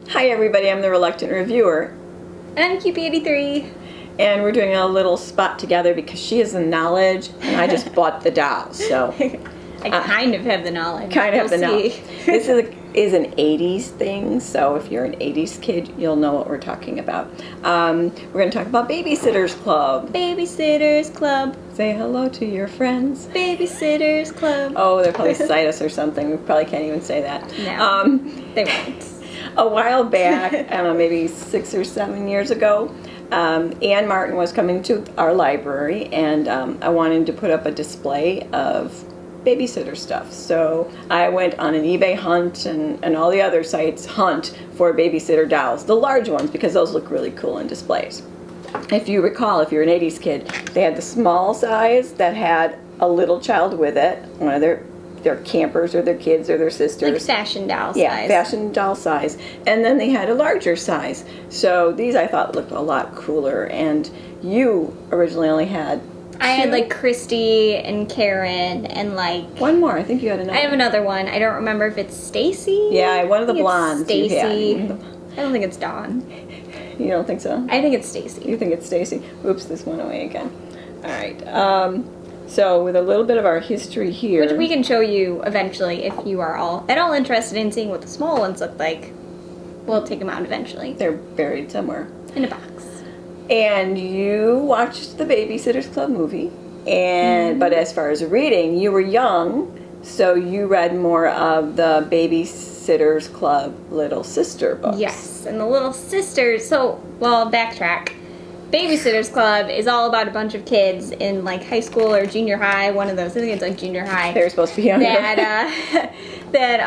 Hi everybody, I'm the Reluctant Reviewer. And I'm Cupie83. And we're doing a little spot together because she has the knowledge and I just bought the dolls, so. I kind of have the knowledge. Kind of have the knowledge. This is an 80s thing, so if you're an 80s kid, you'll know what we're talking about. We're going to talk about Babysitter's Club. Babysitter's Club. Say hello to your friends. Babysitter's Club. Oh, they'll probably cite us or something. We probably can't even say that. No, they won't. A while back, I don't know, maybe 6 or 7 years ago, Ann Martin was coming to our library, and I wanted to put up a display of babysitter stuff. So I went on an eBay hunt and all the other sites hunt for babysitter dolls, the large ones, because those look really cool in displays. If you recall, if you're an 80s kid, they had the small size that had a little child with it, one of their campers or their kids or their sisters. Like fashion doll size. Yeah, fashion doll size. And then they had a larger size. So these I thought looked a lot cooler. And you originally only had two? I had like Christy and Karen and like... One more. I think you had another. I have another one. I don't remember if it's Stacy. Yeah, one of the blondes. Stacy. I don't think it's Dawn. You don't think so? I think it's Stacy. You think it's Stacy? Oops, this went away again. All right. So with a little bit of our history here, which we can show you eventually if you are at all interested in seeing what the small ones look like. We'll take them out eventually. They're buried somewhere in a box. And you watched the Babysitter's Club movie, and but as far as reading, you were young, so you read more of the Babysitter's Club Little Sister books. Yes, and the Little Sisters. So, well, backtrack. Babysitter's Club is all about a bunch of kids in like high school or junior high, one of those. I think it's like junior high. They're supposed to be younger. That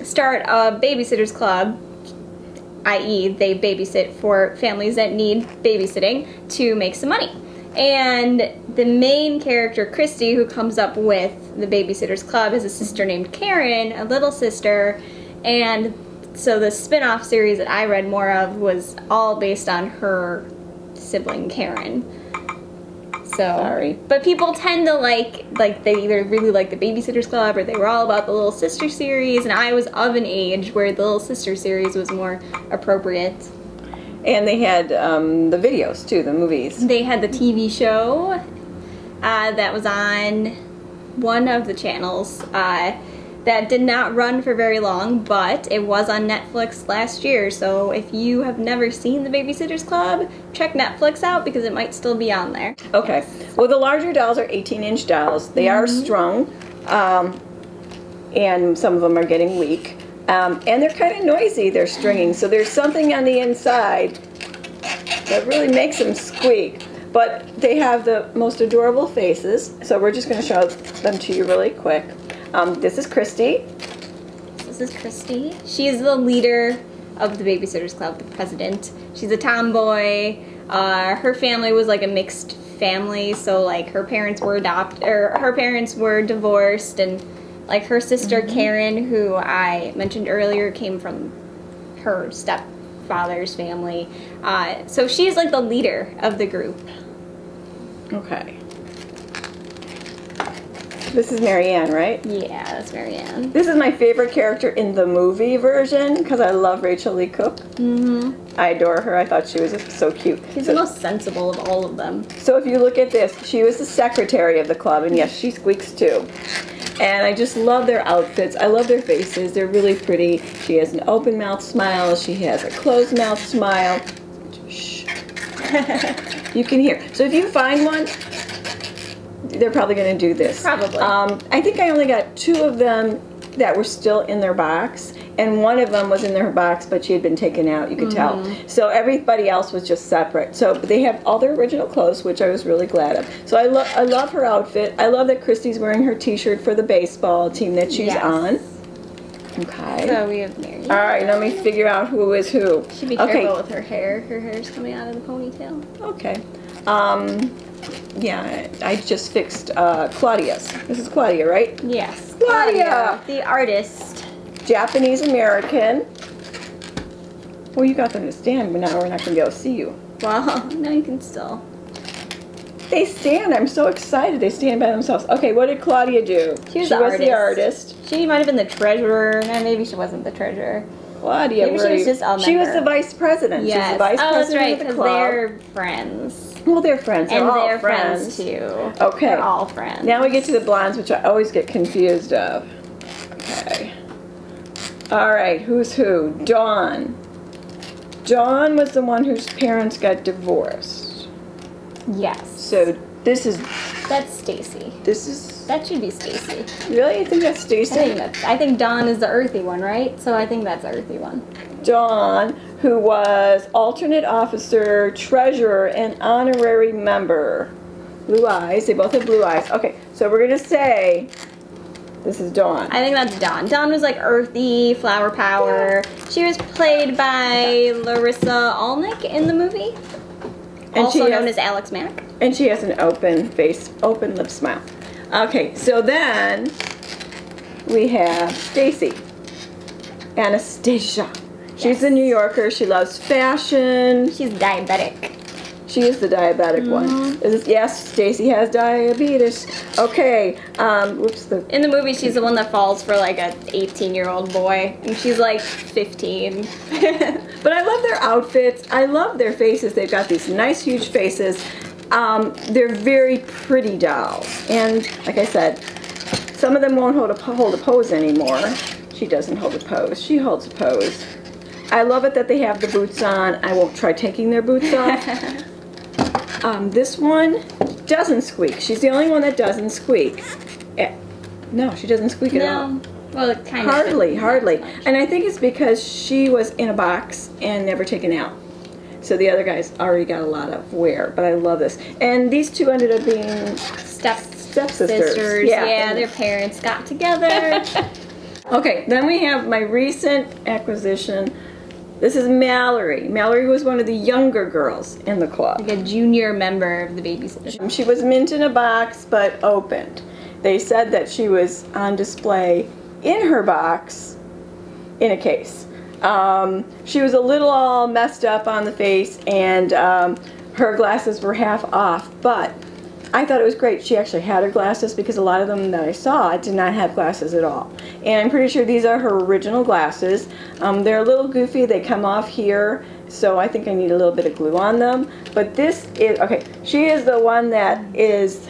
start a babysitter's club, i.e. they babysit for families that need babysitting to make some money. And the main character, Christy, who comes up with the Babysitter's Club, has a sister named Karen, a little sister, and so the spin-off series that I read more of was all based on her sibling Karen. So, sorry. But people tend to like they either really like the Babysitter's Club or they were all about the Little Sister series, and I was of an age where the Little Sister series was more appropriate. And they had the videos too, the movies. They had the TV show that was on one of the channels that did not run for very long, but it was on Netflix last year. So if you have never seen the Babysitter's Club, check Netflix out because it might still be on there. Okay. Well, the larger dolls are 18-inch dolls. They are strung, and some of them are getting weak. And they're kind of noisy, they're stringing. So there's something on the inside that really makes them squeak. But they have the most adorable faces. So we're just going to show them to you really quick. This is Christy. This is Christy. She is the leader of the Babysitter's Club, the president. She's a tomboy. Her family was like a mixed family, so like her parents were divorced, and like her sister Karen, who I mentioned earlier, came from her stepfather's family. So she's like the leader of the group. Okay. This is Marianne, right? Yeah, that's Marianne. This is my favorite character in the movie version because I love Rachel Lee Cook. I adore her. I thought she was so cute. She's the most sensible of all of them. So if you look at this, she was the secretary of the club, and yes, she squeaks too. And I just love their outfits. I love their faces. They're really pretty. She has an open mouth smile. She has a closed mouth smile. Shh. You can hear. So if you find one, they're probably going to do this. Probably. I think I only got 2 of them that were still in their box, and one of them was in their box, but she had been taken out, you could tell. So everybody else was just separate. So they have all their original clothes, which I was really glad of. So I love her outfit. I love that Christy's wearing her t-shirt for the baseball team that she's on. Okay. So we have Mary. All right, let me figure out who is who. She'd be careful with her hair. Her hair's coming out of the ponytail. Okay. Yeah, I just fixed Claudia's. This is Claudia, right? Yes. Claudia! The artist. Japanese American. Well, you got them to stand, but now we're not going to be able to see you. Well, no, you can still. They stand. I'm so excited. They stand by themselves. Okay, what did Claudia do? She was the artist. She might have been the treasurer. No, maybe she wasn't the treasurer. Claudia. Maybe she was just a She was member. the vice president. Yes. She's the vice that's president right, of the because club. they're friends. Well, they're friends. And They're all they're friends too. Okay. They're all friends. Now we get to the blondes, which I always get confused of. Okay. All right, who's who? Dawn. Dawn was the one whose parents got divorced. Yes. So this is That's Stacy. That should be Stacy. really? You think that's Stacy? I think Dawn is the earthy one, right? So I think that's the earthy one. Dawn, who was alternate officer, treasurer, and honorary member. Blue eyes. They both have blue eyes. Okay, so we're gonna say this is Dawn. I think that's Dawn. Dawn was like earthy, flower power. She was played by Larissa Alnick in the movie. And Also she known has- as Alex Mack. And she has an open face, open lip smile. Okay, so then we have Stacy. Anastasia. She's a New Yorker. She loves fashion. She's diabetic. She is the diabetic one. Yes, Stacy has diabetes. Okay, whoops. In the movie, she's the one that falls for like a 18-year-old boy, and she's like 15. But I love their outfits. I love their faces. They've got these nice, huge faces. They're very pretty dolls. And like I said, some of them won't hold a pose anymore. She doesn't hold a pose. She holds a pose. I love it that they have the boots on. I won't try taking their boots off. This one doesn't squeak. She's the only one that doesn't squeak. No, she doesn't squeak at all. No. Well, it kind of. Hardly. And I think it's because she was in a box and never taken out. So the other guys already got a lot of wear. But I love this. And these two ended up being stepsisters. Yeah, their parents got together. Okay, then we have my recent acquisition. This is Mallory. Mallory was one of the younger girls in the club. Like a junior member of the babysitter. She was mint in a box, but opened. They said that she was on display in her box in a case. She was a little all messed up on the face, and her glasses were half off, but I thought it was great. She actually had her glasses, because a lot of them that I saw did not have glasses at all. And I'm pretty sure these are her original glasses. They're a little goofy. They come off here, so I think I need a little bit of glue on them. But this is, okay, she is the one that is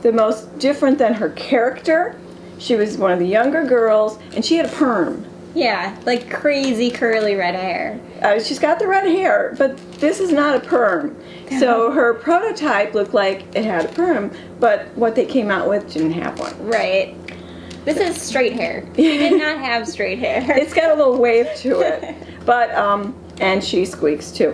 the most different than her character. She was one of the younger girls, and she had a perm. Yeah, like crazy curly red hair. She's got the red hair, but this is not a perm. So her prototype looked like it had a perm, but what they came out with didn't have one. Right. This is straight hair. She did not have straight hair. It's got a little wave to it. But, and she squeaks too.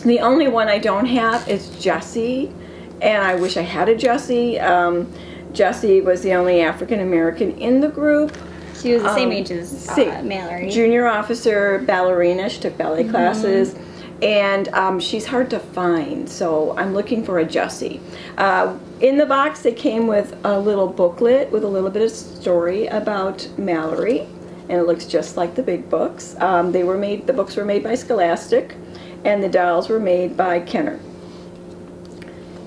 The only one I don't have is Jessie, and I wish I had a Jessie. Jessie was the only African American in the group. She was the same age as Mallory. Junior officer, ballerina. She took ballet classes. And she's hard to find, so I'm looking for a Jessie. In the box, it came with a little booklet with a little bit of story about Mallory, and it looks just like the big books. The books were made by Scholastic, and the dolls were made by Kenner.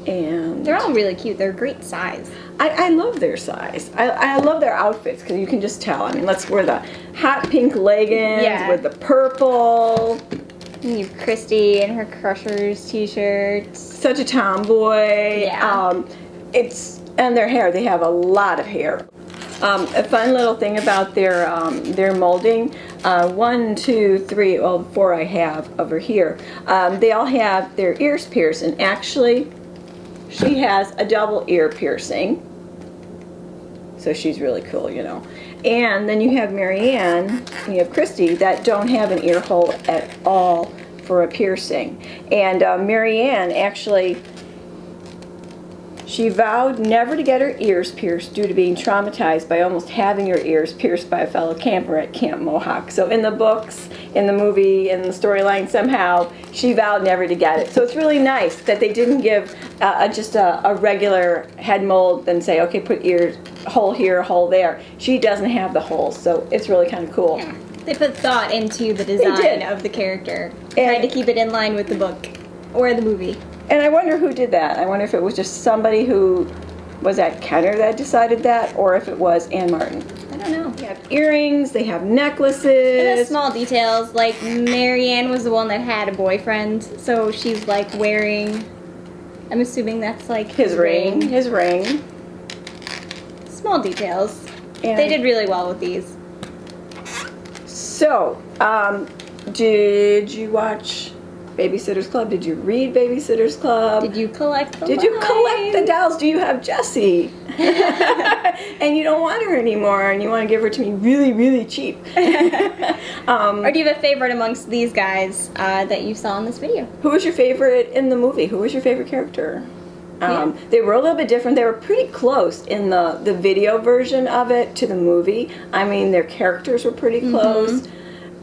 And They're all really cute. They're great size. I love their size. I love their outfits, because you can just tell. I mean, let's wear the hot pink leggings with the purple. And you have Christy in her Crushers t-shirts. Such a tomboy. Yeah. And their hair. They have a lot of hair. A fun little thing about their molding. 1, 2, 3, well, 4 I have over here. They all have their ears pierced, and actually, she has a double ear piercing. So she's really cool, you know. And then you have Marianne and you have Christy that don't have an ear hole at all for a piercing. And Marianne actually, she vowed never to get her ears pierced due to being traumatized by almost having her ears pierced by a fellow camper at Camp Mohawk. So in the books, in the movie, in the storyline, somehow she vowed never to get it. So it's really nice that they didn't give just a regular head mold and say, okay, put ear hole here, hole there. She doesn't have the holes, so it's really kind of cool. Yeah. They put thought into the design of the character. Tried to keep it in line with the book or the movie. And I wonder who did that. I wonder if it was just somebody who was at Kenner that decided that, or if it was Ann Martin. I don't know. They have earrings, they have It has necklaces. small details, like Marianne was the one that had a boyfriend, so she's like wearing, I'm assuming that's like His ring. His ring. Small details. And They did really well with these. So, did you watch Babysitter's Club? Did you read Babysitter's Club? Did you collect the Did you collect the dolls? Do you have Jessie? And you don't want her anymore and you want to give her to me really, really cheap. Or do you have a favorite amongst these guys that you saw in this video? Who was your favorite in the movie? Who was your favorite character? They were a little bit different. They were pretty close in the video version of it to the movie. I mean, their characters were pretty close.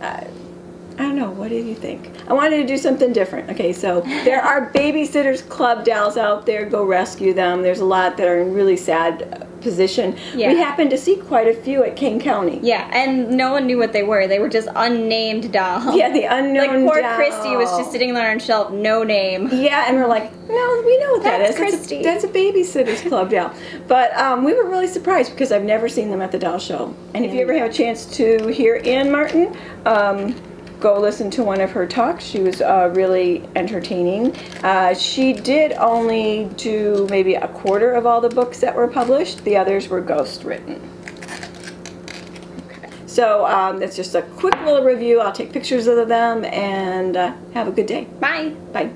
I don't know. What did you think? I wanted to do something different. Okay, so there are Babysitter's Club dolls out there. Go rescue them. There's a lot that are in really sad position. Yeah. We happened to see quite a few at King County. Yeah, and no one knew what they were. They were just unnamed dolls. Yeah, the unknown Like poor doll. Christy was just sitting there on a shelf, no name. Yeah, and we're like, no, we know what that That's is. Christy. That's a Babysitter's Club doll. But we were really surprised because I've never seen them at the doll show. And if you ever have a chance to hear Ann Martin, go listen to one of her talks. She was really entertaining. She did only do maybe a quarter of all the books that were published. The others were ghost written. Okay. So that's just a quick little review. I'll take pictures of them and have a good day. Bye. Bye.